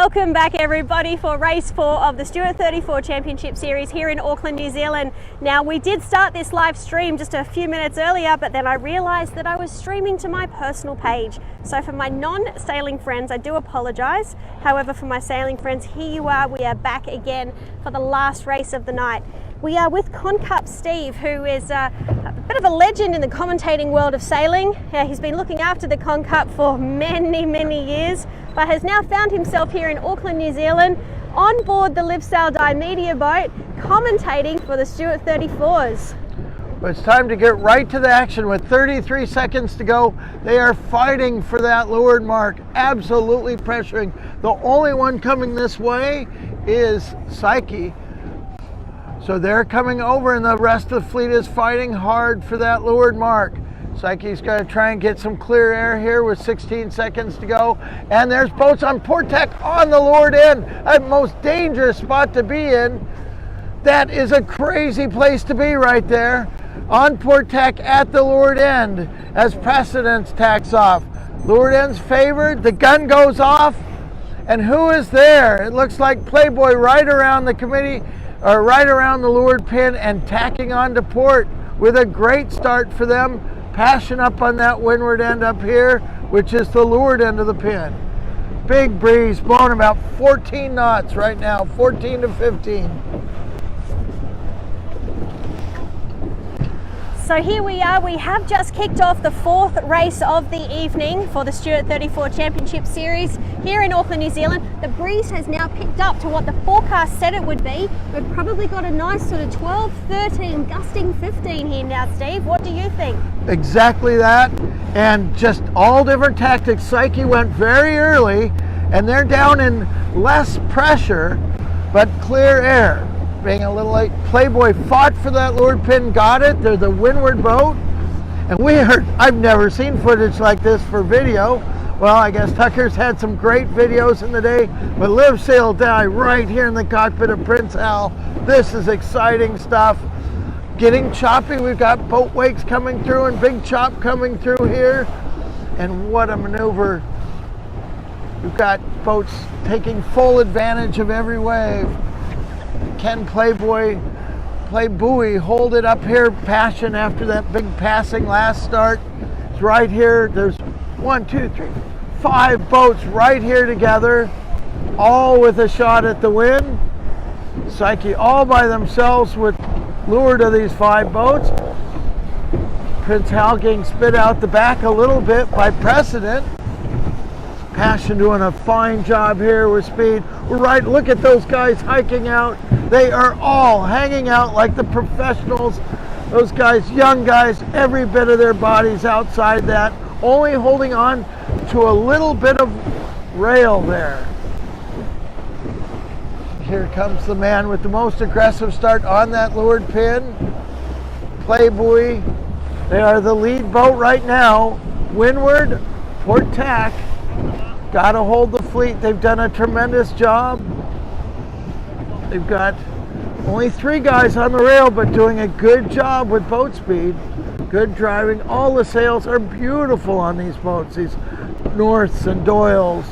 Welcome back everybody for race 4 of the Stewart 34 Championship Series here in Auckland, New Zealand. Now we did start this live stream just a few minutes earlier, but then I realized that I was streaming to my personal page. So for my non-sailing friends, I do apologize. However, for my sailing friends, here you are. We are back again for the last race of the night. We are with Concup Steve, who is a bit of a legend in the commentating world of sailing. He's been looking after the Concup for many years, but has now found himself here in Auckland, New Zealand, on board the Live Sail Die media boat, commentating for the Stewart 34's. Well, it's time to get right to the action. With 33 seconds to go, they are fighting for that leeward mark, absolutely pressuring. The only one coming this way is Psyche. So they're coming over and the rest of the fleet is fighting hard for that leeward mark. Psyche's going to try and get some clear air here with 16 seconds to go. And there's boats on port deck on the leeward end, a most dangerous spot to be in. That is a crazy place to be right there. On port deck at the leeward end as precedence tacks off. Leeward end's favored, the gun goes off, and who is there? It looks like Playboy right around the committee, or right around the leeward pin and tacking on to port with a great start for them. Passion up on that windward end up here, which is the leeward end of the pin. Big breeze blowing about 14 knots right now, 14 to 15. So here we are, we have just kicked off the 4th race of the evening for the Stewart 34 Championship Series here in Auckland, New Zealand. The breeze has now picked up to what the forecast said it would be. We've probably got a nice sort of 12, 13, gusting 15 here now, Steve. What do you think? Exactly that, and just all different tactics. Psyche went very early, and they're down in less pressure, but clear air. Being a little late. Playboy fought for that leeward pin, got it. They're the windward boat. And I've never seen footage like this for video. Well, I guess Tucker's had some great videos in the day, but Live Sail Die right here in the cockpit of Prince Hal. This is exciting stuff. Getting choppy. We've got boat wakes coming through and big chop coming through here. And what a maneuver. We've got boats taking full advantage of every wave. Can Playboy play buoy, hold it up here, Passion after that big passing last start. It's right here. There's 1, 2, 3, 5 boats right here together, all with a shot at the win. Psyche all by themselves with leeward of these 5 boats. Prince Hal getting spit out the back a little bit by precedent. Passion doing a fine job here with speed. We're right, look at those guys hiking out. They are all hanging out like the professionals. Those guys, young guys, every bit of their bodies outside that, only holding on to a little bit of rail there. Here comes the man with the most aggressive start on that leeward pin. Playboy, they are the lead boat right now. Windward, port tack. Got to hold the fleet. They've done a tremendous job. They've got only 3 guys on the rail, but doing a good job with boat speed. Good driving. All the sails are beautiful on these boats, these Norths and Doyles.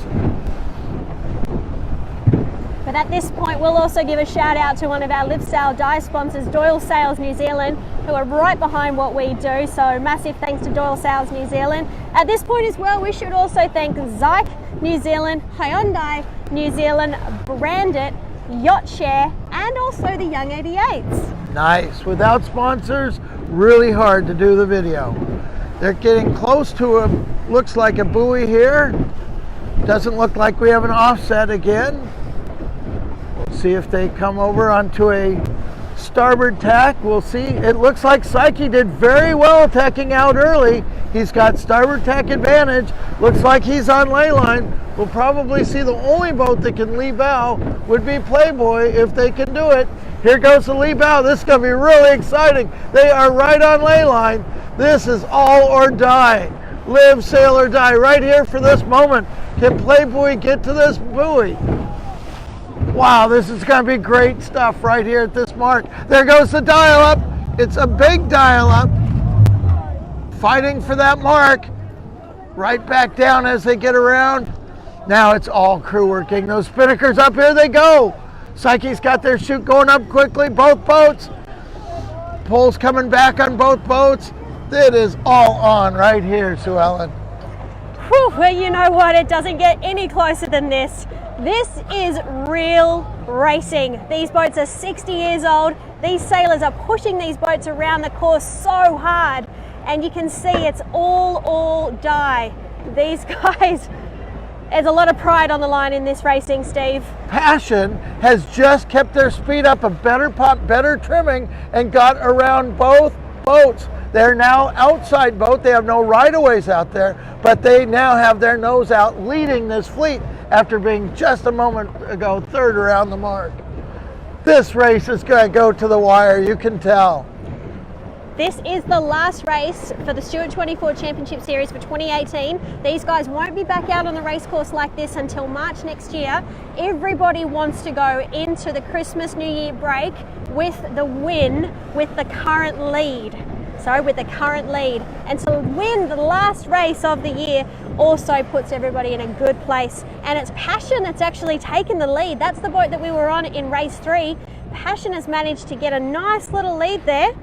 But at this point, we'll also give a shout out to one of our Live Sail Die sponsors, Doyle Sails New Zealand, who are right behind what we do. So massive thanks to Doyle Sails New Zealand. At this point as well, we should also thank Zyke New Zealand, Hyundai New Zealand, Brandit, Yacht Share, and also the Young 88s. Nice. Without sponsors, really hard to do the video. They're getting close to looks like a buoy here. Doesn't look like we have an offset again. We'll see if they come over onto a starboard tack. We'll see. It looks like Psyche did very well tacking out early. He's got starboard tack advantage. Looks like he's on ley line. We'll probably see the only boat that can lee bow would be Playboy if they can do it. Here goes the lee bow. This is going to be really exciting. They are right on ley line. This is all or die. Live, sail, or die right here for this moment. Can Playboy get to this buoy? Wow, this is going to be great stuff right here at this mark. There goes the dial-up. It's a big dial-up. Fighting for that mark. Right back down as they get around. Now it's all crew working. Those spinnakers up, here they go. Psyche's got their chute going up quickly, both boats. Poles coming back on both boats. It is all on right here, Suellen. Whew, well, you know what? It doesn't get any closer than this. This is real racing. These boats are 60 years old. These sailors are pushing these boats around the course so hard, and you can see it's all die. These guys, there's a lot of pride on the line in this racing, Steve. Passion has just kept their speed up, a better pop, better trimming, and got around both boats. They're now outside boat. They have no right-of-ways out there, but they now have their nose out leading this fleet after being just a moment ago third around the mark. This race is going to go to the wire, you can tell. This is the last race for the Stewart 24 Championship Series for 2018. These guys won't be back out on the race course like this until March next year. Everybody wants to go into the Christmas New Year break with the win, with the current lead. And to win the last race of the year also puts everybody in a good place. And it's Passion that's actually taken the lead. That's the boat that we were on in race 3. Passion has managed to get a nice little lead there.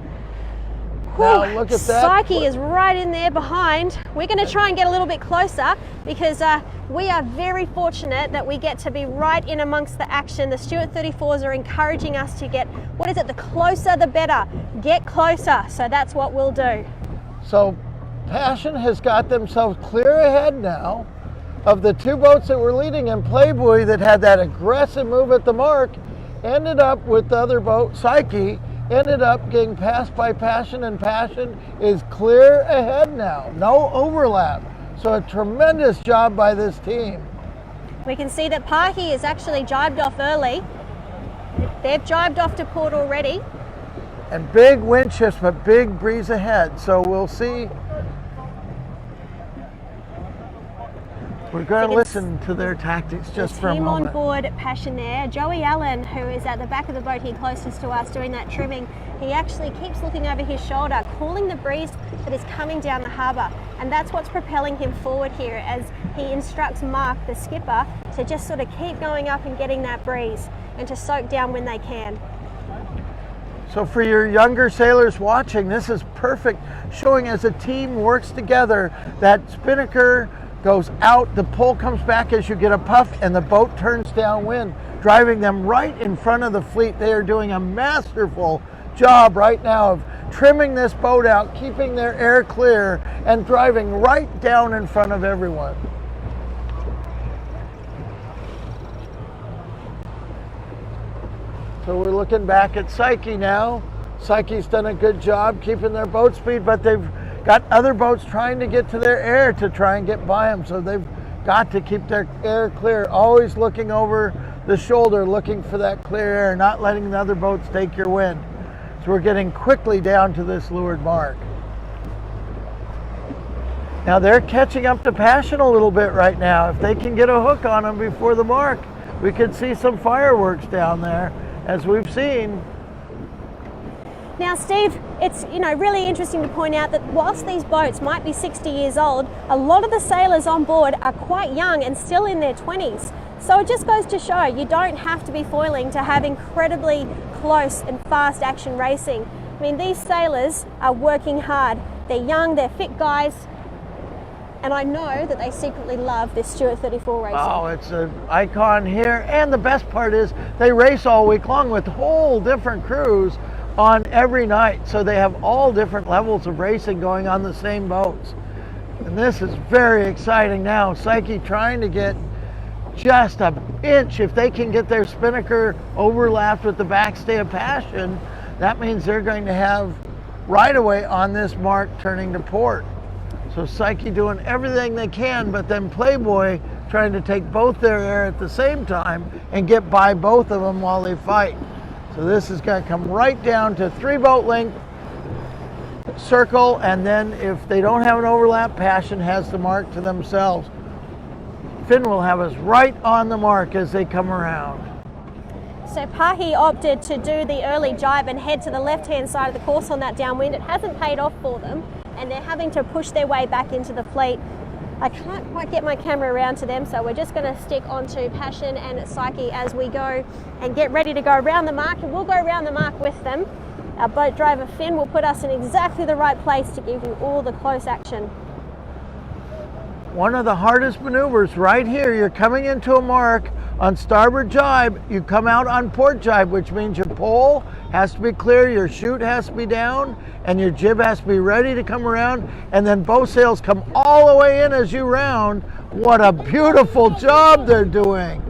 Now look at that. Psyche is right in there behind. We're going to try and get a little bit closer because we are very fortunate that we get to be right in amongst the action. The Stewart 34's are encouraging us to get, the closer the better. Get closer. So that's what we'll do. So Passion has got themselves clear ahead now of the two boats that were leading, and Playboy that had that aggressive move at the mark ended up with the other boat, Psyche, ended up getting passed by Passion, and Passion is clear ahead now. No overlap. So a tremendous job by this team. We can see that Pahi is actually jibed off early. They've jibed off to port already. And big wind shifts, but big breeze ahead. So we'll see. We're going to listen to their tactics just for a moment. Team on board Passion there. Joey Allen, who is at the back of the boat here closest to us doing that trimming, he actually keeps looking over his shoulder, calling the breeze that is coming down the harbour. And that's what's propelling him forward here as he instructs Mark, the skipper, to just sort of keep going up and getting that breeze and to soak down when they can. So for your younger sailors watching, this is perfect, showing as a team works together. That spinnaker goes out, the pole comes back as you get a puff, and the boat turns downwind, driving them right in front of the fleet. They are doing a masterful job right now of trimming this boat out, keeping their air clear, and driving right down in front of everyone. So we're looking back at Psyche now. Psyche's done a good job keeping their boat speed, but they've got other boats trying to get to their air to try and get by them. So they've got to keep their air clear, always looking over the shoulder, looking for that clear air, not letting the other boats take your wind. So we're getting quickly down to this leeward mark. Now they're catching up to Passion a little bit right now. If they can get a hook on them before the mark, we could see some fireworks down there, as we've seen. Now, Steve, it's really interesting to point out that whilst these boats might be 60 years old, a lot of the sailors on board are quite young and still in their 20s. So it just goes to show you don't have to be foiling to have incredibly close and fast action racing. I mean, these sailors are working hard. They're young, they're fit guys, and I know that they secretly love this Stewart 34 racing. Oh, it's an icon here, and the best part is they race all week long with whole different crews on every night, so they have all different levels of racing going on the same boats. And this is very exciting now. Psyche trying to get just an inch. If they can get their spinnaker overlapped with the backstay of Passion, that means they're going to have right away on this mark turning to port. So Psyche doing everything they can, but then Playboy trying to take both their air at the same time and get by both of them while they fight. So this is going to come right down to 3 boat length circle, and then if they don't have an overlap, Passion has the mark to themselves. Finn will have us right on the mark as they come around. So Pahi opted to do the early jibe and head to the left-hand side of the course on that downwind. It hasn't paid off for them, and they're having to push their way back into the fleet. I can't quite get my camera around to them, so we're just going to stick onto Passion and Psyche as we go and get ready to go around the mark, and we'll go around the mark with them. Our boat driver Finn will put us in exactly the right place to give you all the close action. One of the hardest maneuvers right here, you're coming into a mark on starboard jibe, you come out on port jibe, which means your pole has to be clear, your chute has to be down, and your jib has to be ready to come around, and then both sails come all the way in as you round. What a beautiful job they're doing.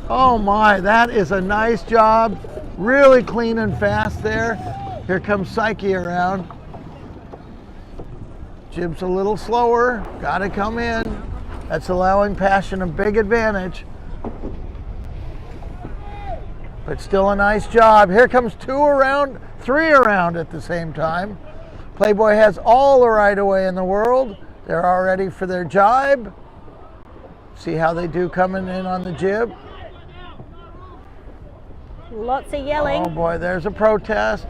Oh my, that is a nice job. Really clean and fast there. Here comes Psyche around. Jib's a little slower, gotta come in. That's allowing Passion a big advantage. But still a nice job. Here comes 2 around, 3 around at the same time. Playboy has all the right of way in the world. They're all ready for their jibe. See how they do coming in on the jib. Lots of yelling. Oh boy, there's a protest.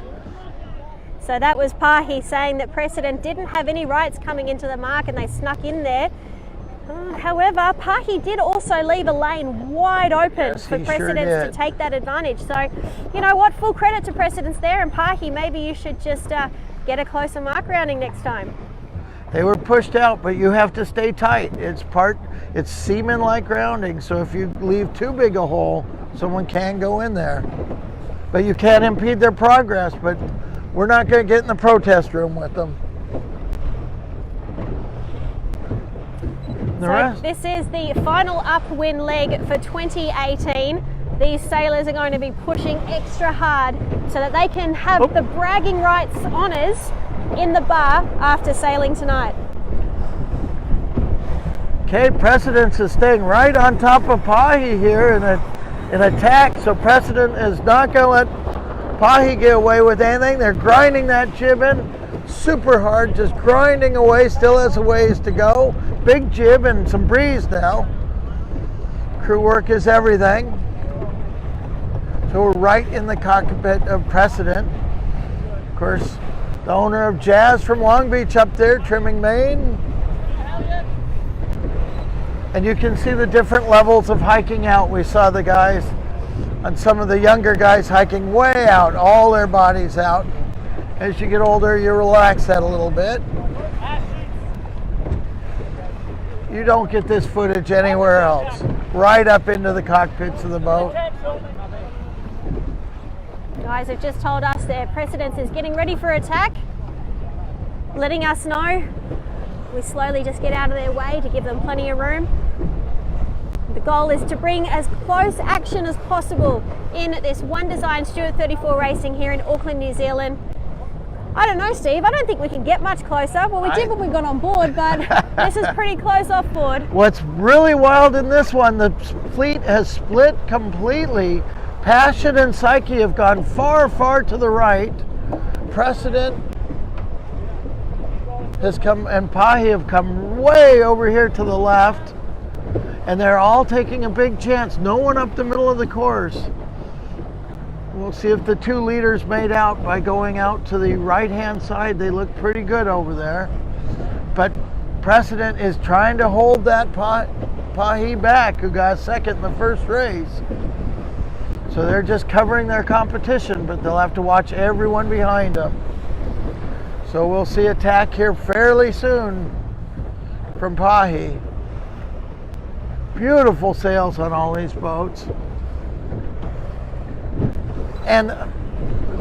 So that was Pahi saying that Precedent didn't have any rights coming into the mark and they snuck in there. However, Pahi did also leave a lane wide open for Precedence to take that advantage. So, you know what, full credit to Precedence there, and Pahi, maybe you should just get a closer mark rounding next time. They were pushed out, but you have to stay tight. It's seaman-like grounding, so if you leave too big a hole, someone can go in there. But you can't impede their progress, but we're not going to get in the protest room with them. So this is the final upwind leg for 2018. These sailors are going to be pushing extra hard so that they can have the bragging rights honours in the bar after sailing tonight. Okay, Precedence is staying right on top of Pahi here in attack, so Precedent is not going to let Pahi get away with anything. They're grinding that jib in super hard, just grinding away, still has a ways to go. Big jib and some breeze now. Crew work is everything. So we're right in the cockpit of Precedent. Of course, the owner of Jazz from Long Beach up there trimming main. And you can see the different levels of hiking out. We saw the guys, and some of the younger guys hiking way out, all their bodies out. As you get older, you relax that a little bit. You don't get this footage anywhere else. Right up into the cockpits of the boat. Guys have just told us their Precedence is getting ready for attack, letting us know. We slowly just get out of their way to give them plenty of room. The goal is to bring as close action as possible in this One Design Stewart 34 racing here in Auckland, New Zealand. I don't know, Steve. I don't think we can get much closer. Well, we did when we got on board, but this is pretty close off board. What's really wild in this one, the fleet has split completely. Passion and Psyche have gone far, far to the right. Precedent has come, and Pahi have come way over here to the left. And they're all taking a big chance. No one up the middle of the course. We'll see if the 2 leaders made out by going out to the right-hand side. They look pretty good over there. But Precedent is trying to hold that Pahi back, who got second in the first race. So they're just covering their competition, but they'll have to watch everyone behind them. So we'll see attack here fairly soon from Pahi. Beautiful sails on all these boats. And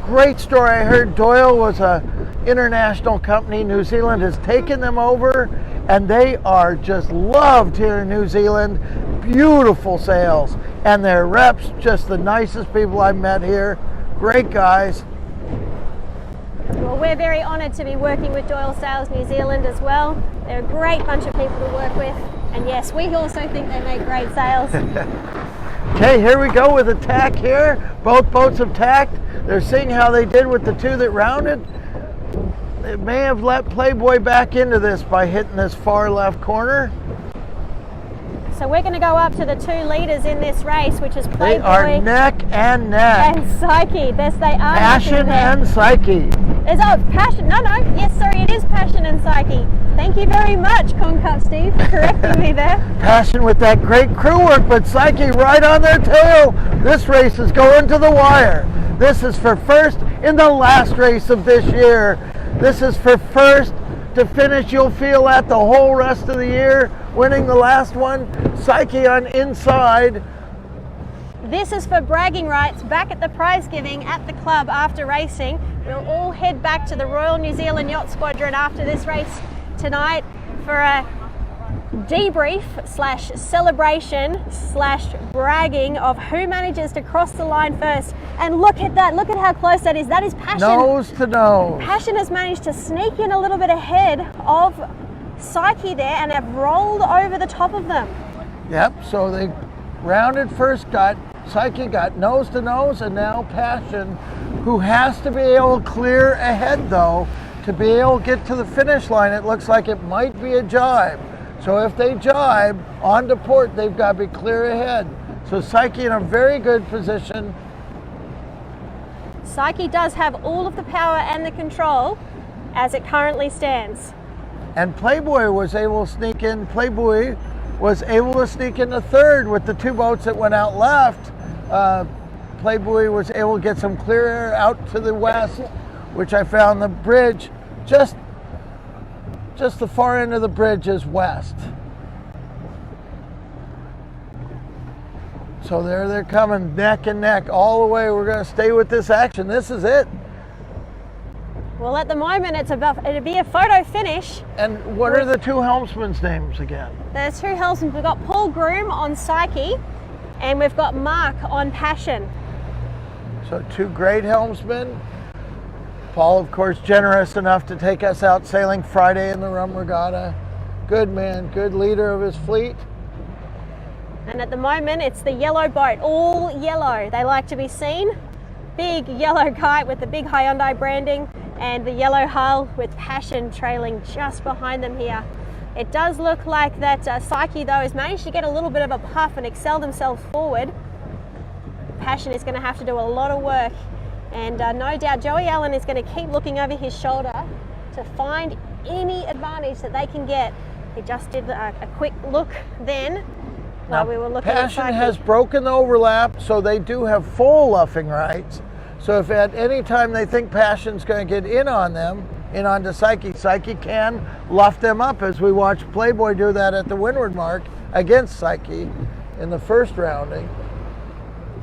great story, I heard Doyle was a international company. New Zealand has taken them over, and they are just loved here in New Zealand. Beautiful sails, and their reps, just the nicest people I've met here. Great guys. Well, we're very honoured to be working with Doyle Sails New Zealand as well. They're a great bunch of people to work with, and yes, we also think they make great sails. Okay, here we go with attack here. Both boats have tacked. They're seeing how they did with the 2 that rounded. They may have let Playboy back into this by hitting this far left corner. So we're going to go up to the 2 leaders in this race, which is Playboy. They are neck and neck. And Psyche. Yes, they are. Passion and Psyche. Is Passion? No. Yes, sorry, it is Passion and Psyche. Thank you very much, Concup Steve, for correcting me there. Passion with that great crew work, but Psyche right on their tail. This race is going to the wire. This is for first in the last race of this year. This is for first to finish. You'll feel that the whole rest of the year, winning the last one. Psyche on inside. This is for bragging rights back at the prize giving at the club after racing. We'll all head back to the Royal New Zealand Yacht Squadron after this race tonight for a debrief / celebration / bragging of who manages to cross the line first. And look at that, look at how close that is. That is Passion. Nose to nose. Passion has managed to sneak in a little bit ahead of Psyche there and have rolled over the top of them. Yep, so they rounded first, Psyche got nose to nose, and now Passion, who has to be able to clear ahead though, to be able to get to the finish line. It looks like it might be a jibe. So if they jibe on to port, they've got to be clear ahead. So Psyche in a very good position. Psyche does have all of the power and the control as it currently stands. And Playboy was able to sneak in. Playboy was able to sneak in the third with the two boats that went out left. Playboy was able to get some clear air out to the west, which I found the bridge, just the far end of the bridge is west. So there they're coming neck and neck all the way. We're going to stay with this action. This is it. Well, at the moment, it'll be a photo finish. And what are the two helmsmen's names again? There's two helmsmen. We've got Paul Groom on Psyche, and we've got Mark on Passion. So two great helmsmen. Paul, of course, generous enough to take us out sailing Friday in the Rum Regatta. Good man, good leader of his fleet. And at the moment, it's the yellow boat, all yellow. They like to be seen. Big yellow kite with the big Hyundai branding, and the yellow hull with Passion trailing just behind them here. It does look like that Psyche, though, has managed to get a little bit of a puff and excel themselves forward. Passion is going to have to do a lot of work, and no doubt Joey Allen is going to keep looking over his shoulder to find any advantage that they can get. He just did a quick look then while we were looking at Psyche. Passion has broken the overlap, so they do have full luffing rights. So if at any time they think Passion's going to get in on them, in onto Psyche, Psyche can luff them up, as we watched Playboy do that at the windward mark against Psyche in the first rounding.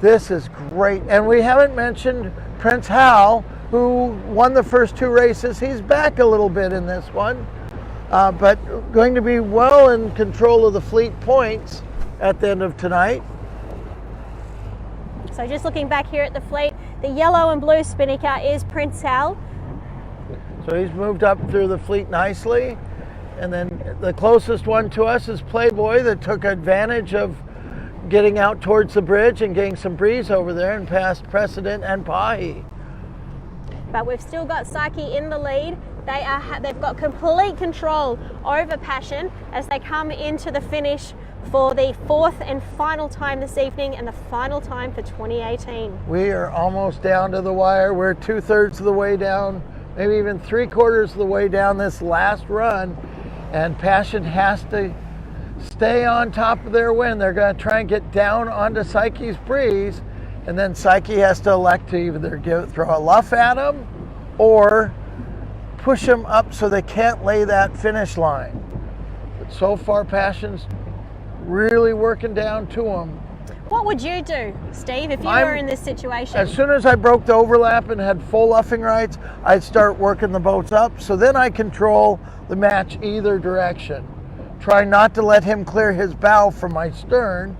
This is great. And we haven't mentioned Prince Hal, who won the first two races. He's back a little bit in this one, but going to be well in control of the fleet points at the end of tonight. So just looking back here at the fleet, the yellow and blue spinnaker is Prince Hal. So he's moved up through the fleet nicely. And then the closest one to us is Playboy, that took advantage of getting out towards the bridge and getting some breeze over there and past Precedent and Pahi. But we've still got Psyche in the lead. They've got complete control over Passion as they come into the finish for the fourth and final time this evening, and the final time for 2018. We are almost down to the wire. We're 2/3 of the way down, maybe even 3/4 of the way down this last run, and Passion has to stay on top of their wind. They're going to try and get down onto Psyche's breeze, and then Psyche has to elect to either throw a luff at them or push them up so they can't lay that finish line. But so far, Passion's really working down to them. What would you do, Steve, if you were in this situation? As soon as I broke the overlap and had full luffing rights, I'd start working the boats up, so then I control the match either direction. Try not to let him clear his bow from my stern,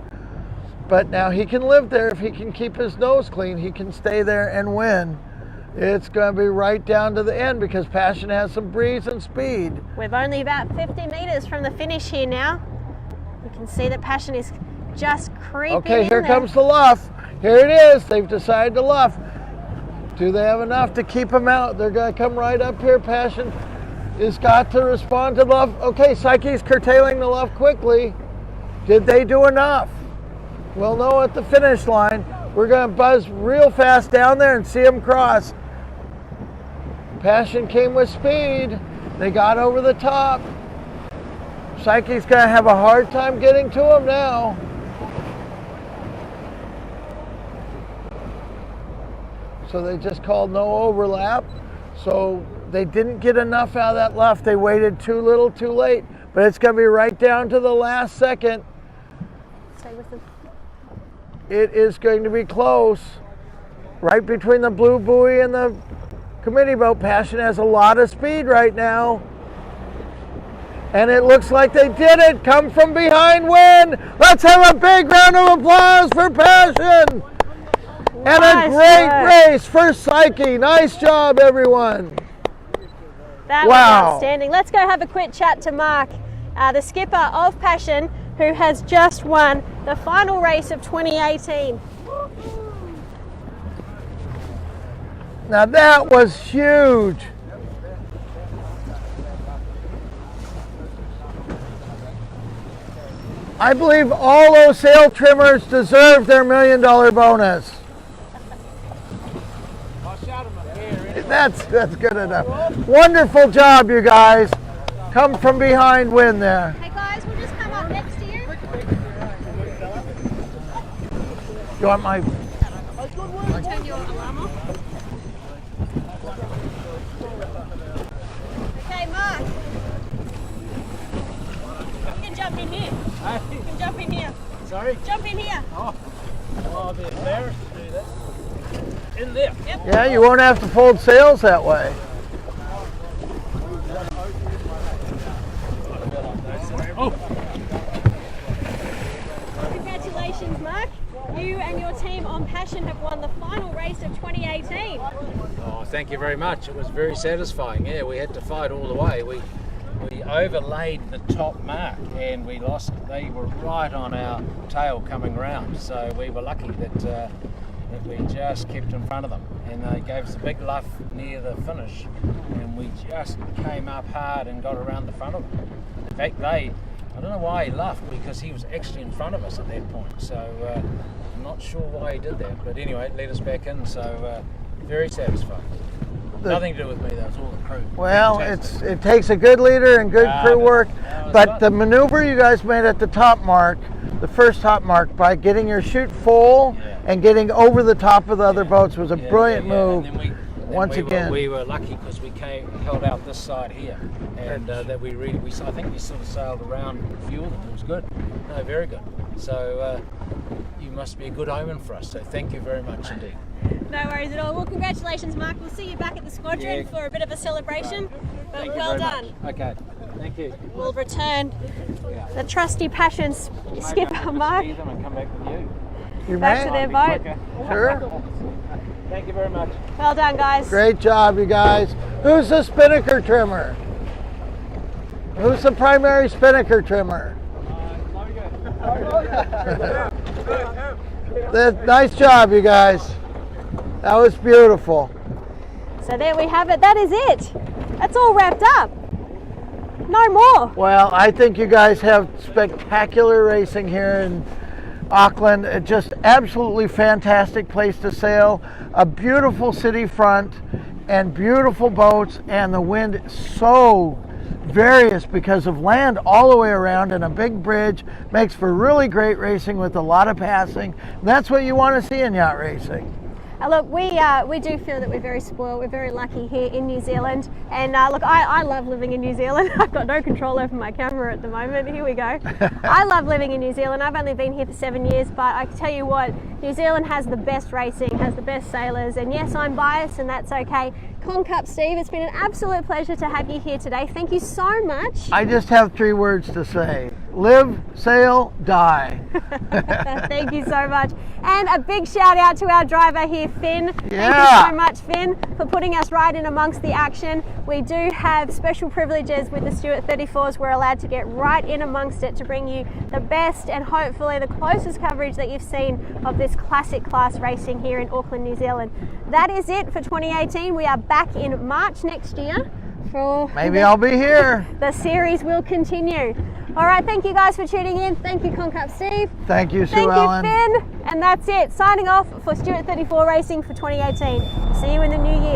but now he can live there. If he can keep his nose clean, he can stay there and win. It's going to be right down to the end because Passion has some breeze and speed. We're only about 50 meters from the finish here now. You can see that Passion is just creeping Okay, here in comes the luff. Here it is. They've decided to luff. Do they have enough to keep him out? They're going to come right up here. Passion has got to respond to luff. Okay, Psyche's curtailing the luff quickly. Did they do enough? We'll know at the finish line. We're going to buzz real fast down there and see them cross. Passion came with speed. They got over the top. Psyche's going to have a hard time getting to him now. So they just called no overlap. So they didn't get enough out of that left. They waited too little, too late. But it's going to be right down to the last second. Stay with them. It is going to be close. Right between the blue buoy and the committee boat. Passion has a lot of speed right now. And it looks like they did it. Come from behind win. Let's have a big round of applause for Passion. And a great race for Psyche. Nice job, everyone. That was outstanding. Let's go have a quick chat to Mark, the skipper of Passion, who has just won the final race of 2018. Now that was huge. I believe all those sail trimmers deserve their $1 million bonus. That's good enough. Wonderful job, you guys. Come from behind win there. Hey guys, we'll just come up next to you. You want my... Turn your alarm off. Okay, Mark. You can jump in here. You can jump in here. Sorry? Jump in here. Oh, I'll be embarrassed to do that. In there. Yep. Yeah, you won't have to fold sails that way. Oh. Congratulations, Mark. You and your team on Passion have won the final race of 2018. Oh, thank you very much. It was very satisfying. Yeah, we had to fight all the way. We overlaid the top mark and we lost. They were right on our tail coming round, so we were lucky that we just kept in front of them, and they gave us a big luff near the finish, and we just came up hard and got around the front of them. In fact, I don't know why he luffed, because he was actually in front of us at that point, so I'm not sure why he did that, but anyway, it let us back in, so very satisfying. Nothing to do with me, that was all the crew. Well, Fantastic. it takes a good leader and good crew work, but the maneuver you guys made at the top mark, the first top mark, by getting your chute full and getting over the top of the other boats was a brilliant move. And then once again. We were lucky because we held out this side here, and that we I think we sort of sailed around a few of them. It was good. No, very good. So you must be a good omen for us. So thank you very much indeed. No worries at all. Well, congratulations, Mark. We'll see you back at the squadron for a bit of a celebration. But Thank you well very done. much. Okay. Thank you. We'll return the trusty Passion skipper, Mark, See them and come back with you. You back to may. their boat. Okay. Sure. Thank you very much. Well done, guys. Great job, you guys. Who's the spinnaker trimmer? Who's the primary spinnaker trimmer? Nice job, you guys. That was beautiful. So there we have it. That is it. That's all wrapped up. No more. Well, I think you guys have spectacular racing here in Auckland. It's just absolutely fantastic place to sail. A beautiful city front and beautiful boats, and the wind so various because of land all the way around, and a big bridge makes for really great racing with a lot of passing. That's what you want to see in yacht racing. Look, we do feel that we're very spoiled. We're very lucky here in New Zealand. And look, I love living in New Zealand. I've got no control over my camera at the moment. Here we go. I love living in New Zealand. I've only been here for 7 years, but I can tell you what, New Zealand has the best racing, has the best sailors. And yes, I'm biased, and that's okay. Concup, Steve, it's been an absolute pleasure to have you here today. Thank you so much. I just have 3 words to say. Live, sail, die. Thank you so much. And a big shout out to our driver here, Finn. Thank you so much, Finn, for putting us right in amongst the action. We do have special privileges with the Stewart 34's. We're allowed to get right in amongst it to bring you the best and hopefully the closest coverage that you've seen of this classic class racing here in Auckland, New Zealand. That is it for 2018. We are back in March next year. Maybe I'll be here. The series will continue. All right, thank you guys for tuning in. Thank you, Concup Steve. Thank you, Suellen. Thank you, Finn. And that's it. Signing off for Stewart 34 Racing for 2018. See you in the new year.